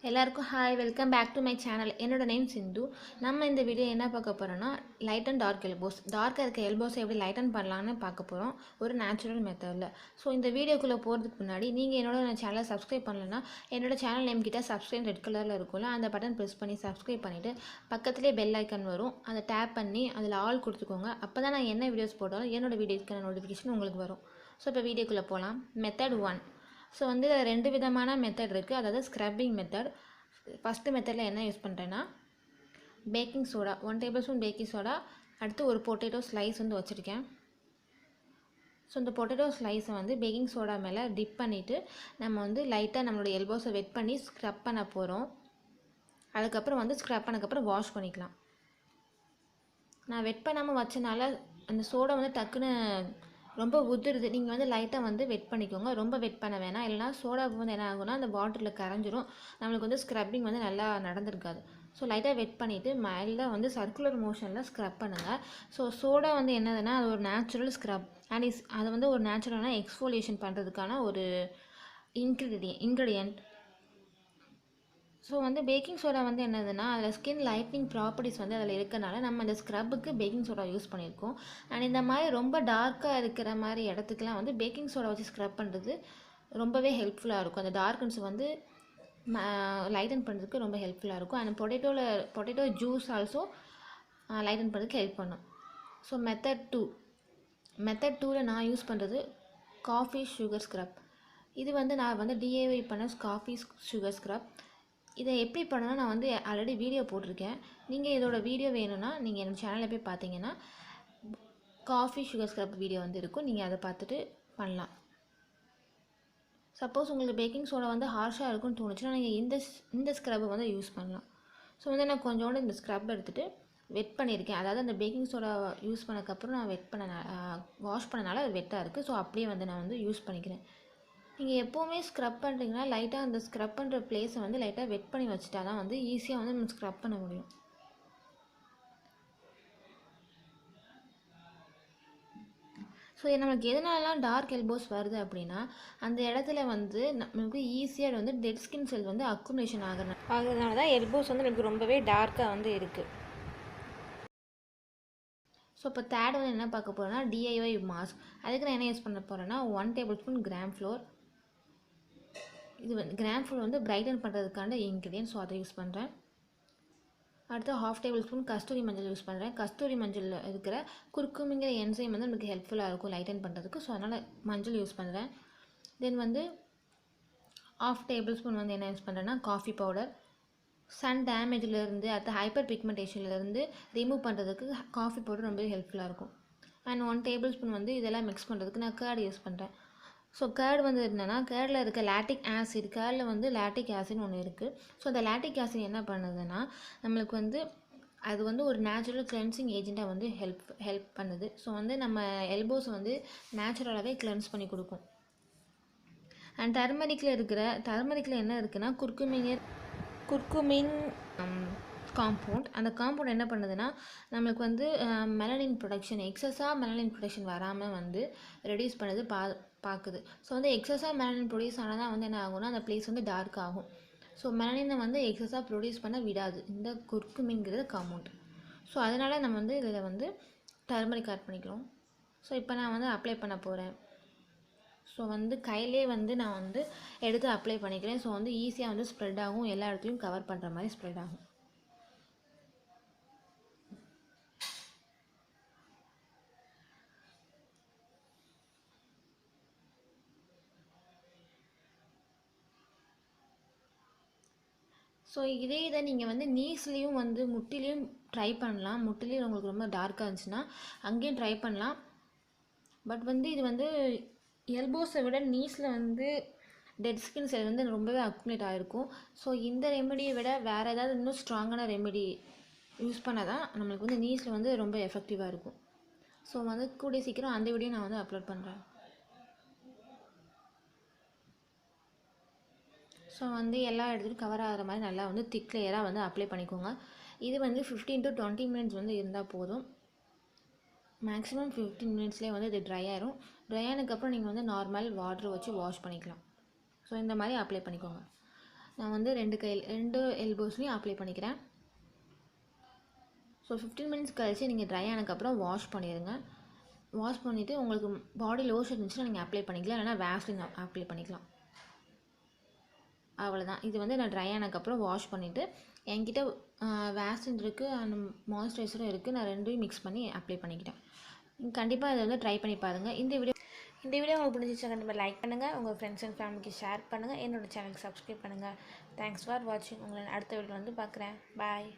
எல்லாருக்கும் hi, welcome back to my channel. என்னோட name Sindhu. நம்ம இந்த வீடியோ என்ன பார்க்க போகிறோன்னா, லைட் அண்ட் டார்க் எல்போஸ். டார்க்காக இருக்க எல்போஸை எப்படி லைட்டன் பண்ணலான்னு பார்க்க போகிறோம், ஒரு நேச்சுரல் மெத்தடில். ஸோ இந்த வீடியோக்குள்ளே போகிறதுக்கு முன்னாடி நீங்கள் என்னோட சேனலை சப்ஸ்கிரைப் பண்ணலைன்னா, என்னோட சேனல் நேம் கிட்ட சப்ஸ்கிரைப் ரெட் கலரில் இருக்கும்ல, அந்த பட்டன் ப்ரெஸ் பண்ணி சப்ஸ்கிரைப் பண்ணிவிட்டு பக்கத்துலேயே பெல் ஐக்கன் வரும், அதை டேப் பண்ணி அதில் ஆல் கொடுத்துக்கோங்க. அப்போ தான் நான் என்ன வீடியோஸ் போட்டாலும் என்னோடய வீடியோக்கான நோட்டிஃபிகேஷன் உங்களுக்கு வரும். ஸோ இப்போ வீடியோக்குள்ளே போகலாம். மெத்தட் 1. ஸோ வந்து ரெண்டு விதமான மெத்தட் இருக்குது, அதாவது ஸ்க்ரப்பிங் மெத்தட். ஃபஸ்ட்டு மெத்தடில் என்ன யூஸ் பண்ணுறேன்னா, baking soda 1 table spoon baking soda, அடுத்து ஒரு பொட்டேட்டோ ஸ்லைஸ் வந்து வச்சுருக்கேன். ஸோ இந்த பொட்டேட்டோ ஸ்லைஸை வந்து பேக்கிங் சோடா மேலே டிப் பண்ணிவிட்டு நம்ம வந்து லைட்டாக நம்மளோட எல்போஸை வெட் பண்ணி ஸ்க்ரப் பண்ண போகிறோம். அதுக்கப்புறம் வந்து ஸ்க்ரப் பண்ணக்கப்புறம் வாஷ் பண்ணிக்கலாம். நான் வெட் பண்ணாமல் வச்சனால அந்த சோடா வந்து டக்குன்னு ரொம்ப உதிருது. நீங்கள் வந்து லைட்டாக வந்து வெட் பண்ணிக்கோங்க, ரொம்ப வெட் பண்ண வேணாம், இல்லைனா சோடா வந்து என்ன ஆகும்னா அந்த பாட்டிலில் கரைஞ்சிரும், நம்மளுக்கு வந்து ஸ்க்ரப்பிங் வந்து நல்லா நடந்திருக்காது. ஸோ லைட்டாக வெட் பண்ணிவிட்டு மேலே வந்து சர்க்குலர் மோஷனில் ஸ்க்ரப் பண்ணுங்கள். ஸோ சோடா வந்து என்னதுன்னா அது ஒரு நேச்சுரல் ஸ்க்ரப் அண்ட் அது வந்து ஒரு நேச்சுரலான எக்ஸ்ஃபோலியேஷன் பண்ணுறதுக்கான ஒரு இன்க்ரீடியன்ட். ஸோ வந்து பேக்கிங் சோடா வந்து என்னதுன்னா அதில் ஸ்கின் லைட்னிங் ப்ராப்பர்ட்டிஸ் வந்து அதில் இருக்கனால நம்ம அந்த ஸ்க்ரப்புக்கு பேக்கிங் சோடா யூஸ் பண்ணியிருக்கோம். அண்ட் இந்த மாதிரி ரொம்ப டார்க்காக இருக்கிற மாதிரி இடத்துக்குலாம் வந்து பேக்கிங் சோடா வச்சு ஸ்க்ரப் பண்ணுறது ரொம்பவே ஹெல்ப்ஃபுல்லாக இருக்கும். அந்த டார்க்னஸ் வந்து லைட்டன் பண்ணுறதுக்கு ரொம்ப ஹெல்ப்ஃபுல்லாக இருக்கும். And potato juice also lighten பண்ணுறதுக்கு ஹெல்ப் பண்ணும். ஸோ மெத்தட் 2ல் நான் யூஸ் பண்ணுறது காஃபி சுகர் ஸ்க்ரப். இது வந்து நான் வந்து டிஐஒய் பண்ண காஃபி சுகர் ஸ்க்ரப். இதை எப்படி பண்ணணும்னா நான் வந்து ஆல்ரெடி வீடியோ போட்டிருக்கேன். நீங்கள் இதோட வீடியோ வேணும்னா நீங்கள் என்னோடய சேனலில் போய் பார்த்தீங்கன்னா காஃபி சுகர் ஸ்க்ரப் வீடியோ வந்து இருக்கும், நீங்கள் அதை பார்த்துட்டு பண்ணலாம். சப்போஸ் உங்களுக்கு பேக்கிங் சோடா வந்து ஹார்ஷாக இருக்குன்னு தோணுச்சுன்னா நீங்கள் இந்த ஸ்க்ரப்பை வந்து யூஸ் பண்ணலாம். ஸோ வந்து நான் கொஞ்சோண்டு இந்த ஸ்க்ரப் எடுத்துகிட்டு வெட் பண்ணியிருக்கேன். அதாவது அந்த பேக்கிங் சோடா யூஸ் பண்ணக்கப்புறம் நான் வாஷ் பண்ணனால அது வெட்டாக இருக்குது. ஸோ அப்படியே வந்து நான் வந்து யூஸ் பண்ணிக்கிறேன். நீங்கள் எப்போவுமே ஸ்க்ரப் பண்ணுறீங்கன்னா லைட்டாக அந்த ஸ்க்ரப் பண்ணுற பிளேஸை வந்து லைட்டாக வெட் பண்ணி வச்சுட்டா தான் வந்து ஈஸியாக வந்து நம்ம ஸ்க்ரப் பண்ண முடியும். ஸோ நம்மளுக்கு எதனாலலாம் டார்க் எல்போஸ் வருது அப்படின்னா அந்த இடத்துல வந்து நமக்கு ஈஸியாக வந்து டெட் ஸ்கின் செல் வந்து அக்குமுலேஷன் ஆகிறதுனால தான் எல்போஸ் வந்து நமக்கு ரொம்பவே டார்க்காக வந்து இருக்குது. ஸோ இப்போ தேர்ட் வந்து என்ன பார்க்க போகிறோன்னா டிஐஒய் மாஸ்க். அதுக்கு நான் என்ன யூஸ் பண்ண போகிறேன்னா 1 டேபிள் ஸ்பூன் கிராம் ஃப்ளோர். இது வந்து கிராம் ஃப்ளோர் வந்து பிரைட்டன் பண்ணுறதுக்கான இன்க்ரீடியன்ட், ஸோ அதை யூஸ் பண்ணுறேன். அடுத்து 1/2 டேபிள் ஸ்பூன் கஸ்தூரி மஞ்சள் யூஸ் பண்ணுறேன். கஸ்தூரி மஞ்சளில் இருக்கிற குர்குமிங்கிற என்சைம் வந்து நமக்கு ஹெல்ப்ஃபுல்லாக இருக்கும் லைட்டன் பண்ணுறதுக்கு, ஸோ அதனால் மஞ்சள் யூஸ் பண்ணுறேன். தென் வந்து 1/2 டேபிள் ஸ்பூன் வந்து என்ன யூஸ் பண்ணுறேன்னா காஃபி பவுடர். சன் டேமேஜிலேருந்து அடுத்து ஹைப்பர் பிக்மெண்டேஷன்லேருந்து ரிமூவ் பண்ணுறதுக்கு காஃபி பவுடர் ரொம்ப ஹெல்ப்ஃபுல்லாக இருக்கும். அண்ட் 1 டேபிள் ஸ்பூன் வந்து இதெல்லாம் மிக்ஸ் பண்ணுறதுக்கு நான் கேர்டு யூஸ் பண்ணுறேன். ஸோ கேர்டு வந்து என்னென்னா கேர்டில் இருக்க லாக்டிக் ஆசிட், கேர்டில் வந்து லாக்டிக் ஆசிட்னு ஒன்று இருக்குது. ஸோ அந்த லாக்டிக் ஆசிட் என்ன பண்ணுதுன்னா நம்மளுக்கு வந்து அது வந்து ஒரு நேச்சுரல் கிளென்சிங் ஏஜெண்ட்டாக வந்து ஹெல்ப் பண்ணுது. ஸோ வந்து நம்ம எல்போஸ் வந்து நேச்சுரலாகவே கிளென்ஸ் பண்ணி கொடுக்கும். அண்ட் டர்மரிக்கில் என்ன இருக்குன்னா குர்குமின் காம்பவுண்ட். அந்த காம்பவுண்ட் என்ன பண்ணுதுன்னா நம்மளுக்கு வந்து மெலனின் ப்ரொடக்ஷன், எக்ஸஸாக மெலனின் ப்ரொடக்ஷன் வராமல் வந்து ரெடியூஸ் பண்ணுது பார்க்குது. ஸோ வந்து எக்ஸஸாக மெலனின் ப்ரொடியூஸ் ஆனால் தான் வந்து என்ன ஆகும்னா அந்த பிளேஸ் வந்து டார்க் ஆகும். ஸோ மெலனினை வந்து எக்ஸஸாக ப்ரொடியூஸ் பண்ண விடாது இந்த குர்குமின்கிறது காம்பவுண்ட். ஸோ அதனால் நம்ம வந்து இதில் வந்து டர்மரிக் ஆட் பண்ணிக்கிறோம். ஸோ இப்போ நான் வந்து அப்ளை பண்ண போகிறேன். ஸோ வந்து கையிலே வந்து நான் வந்து எடுத்து அப்ளை பண்ணிக்கிறேன். ஸோ வந்து ஈஸியாக வந்து ஸ்ப்ரெட் ஆகும், எல்லா இடத்துலையும் கவர் பண்ணுற மாதிரி ஸ்ப்ரெட் ஆகும். ஸோ இதை நீங்கள் வந்து நீஸ்லேயும் வந்து முட்டிலையும் ட்ரை பண்ணலாம். முட்டிலையும் உங்களுக்கு ரொம்ப டார்க்காக இருந்துச்சுன்னா அங்கேயும் ட்ரை பண்ணலாம். பட் வந்து இது வந்து எல்போஸை விட நீஸில் வந்து டெட் ஸ்கின் செல் வந்து ரொம்பவே அக்குமுலேட் ஆகிருக்கும். ஸோ இந்த ரெமெடியை விட வேறு ஏதாவது இன்னும் ஸ்ட்ராங்கான ரெமெடி யூஸ் பண்ணால் தான் நம்மளுக்கு வந்து நீஸில் வந்து ரொம்ப எஃபெக்டிவாக இருக்கும். ஸோ வந்து கூடிய சீக்கிரம் அந்த வீடியோ நான் வந்து அப்லோட் பண்ணுறேன். ஸோ வந்து எல்லா இடத்துலையும் கவர் ஆகிற மாதிரி நல்லா வந்து திக் லேயராக வந்து அப்ளை பண்ணிக்கோங்க. இது வந்து 15 to 20 மினிட்ஸ் வந்து இருந்தால் போதும். மேக்ஸிமம் 15 மினிட்ஸ்லேயே வந்து இது ட்ரை ஆயிரும். ட்ரை ஆனதுக்கப்புறம் நீங்கள் வந்து நார்மல் வாட்டர் வச்சு வாஷ் பண்ணிக்கலாம். ஸோ இந்த மாதிரி அப்ளை பண்ணிக்கோங்க. நான் வந்து ரெண்டு எல்போஸ்லையும் அப்ளை பண்ணிக்கிறேன். ஸோ 15 மினிட்ஸ் கழிச்சு நீங்கள் ட்ரை ஆனதுக்கப்புறம் வாஷ் பண்ணிடுங்க. வாஷ் பண்ணிவிட்டு உங்களுக்கு பாடி லோஷன் இருந்துச்சுன்னா நீங்கள் அப்ளை பண்ணிக்கலாம், இல்லைனா வேஸ்லின் அப்ளை பண்ணிக்கலாம். அவ்வளோதான். இது வந்து நான் ட்ரை ஆனதுக்கப்புறம் வாஷ் பண்ணிவிட்டு என்கிட்ட வேஸ்லின் இருக்குது அண்ட் மாய்ஸ்சரைசரும் இருக்குது. நான் ரெண்டையும் மிக்ஸ் பண்ணி அப்ளை பண்ணிக்கிட்டேன். கண்டிப்பாக இதை வந்து ட்ரை பண்ணி பாருங்கள். இந்த வீடியோ உங்களுக்கு பிடிச்சிச்சா கண்டிப்பாக லைக் பண்ணுங்கள், உங்கள் ஃப்ரெண்ட்ஸ் அண்ட் ஃபேமிலிக்கு ஷேர் பண்ணுங்கள், என்னோடய சேனலுக்கு சப்ஸ்கிரைப் பண்ணுங்கள். தேங்க்ஸ் ஃபார் வாட்சிங். உங்களை அடுத்த வீடியோ வந்து பார்க்குறேன். பாய்.